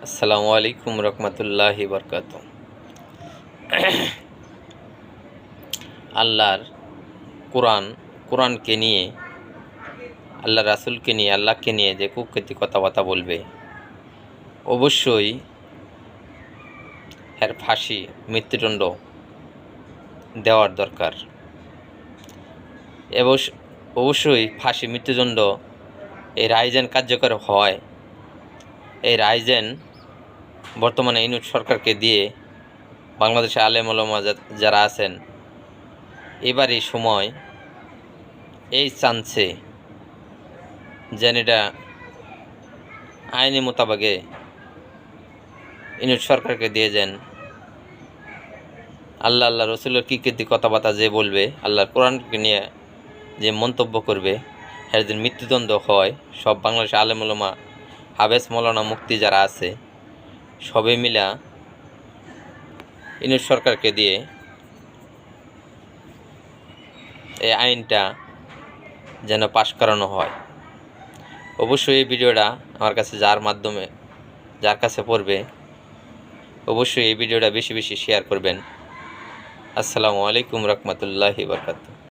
আসসালামু আলাইকুম রহমতুল্লাহি বরকাত। আল্লাহর কোরআনকে নিয়ে, আল্লাহ রাসূলকে নিয়ে, আল্লাহকে নিয়ে যে কুকৃতি কথাবার্তা বলবে, অবশ্যই এর ফাঁসি, মৃত্যুদণ্ড দেওয়ার দরকার। অবশ্যই ফাঁসি, মৃত্যুদণ্ড এই রায় যেন কার্যকর হয়, এই রায় যেন বর্তমানে ইউনূস সরকারকে দিয়ে বাংলাদেশে আলেম ওলামা যারা আছেন, এবারই সময় এই চান্সে যেন এটা আইনি মোতাবেকে ইউনূস সরকারকে দিয়ে যান। আল্লাহ রসুলের কীর্তি কথাবার্তা যে বলবে, আল্লাহর কোরআনকে নিয়ে যে মন্তব্য করবে, এর যেন মৃত্যুদণ্ড হয়। সব বাংলাদেশে আলেম ওলামা, হাফেজ মৌলানা মুফতি যারা আছে, সবে মিলা ইউনূস সরকারকে দিয়ে এই আইনটা যেন পাশ করানো হয়। অবশ্যই এই ভিডিওটা আমার কাছে যার কাছে পড়বে, অবশ্যই এই ভিডিওটা বেশি বেশি শেয়ার করবেন। আসসালামু আলাইকুম রহমতুল্লাহি বরকাতুহু।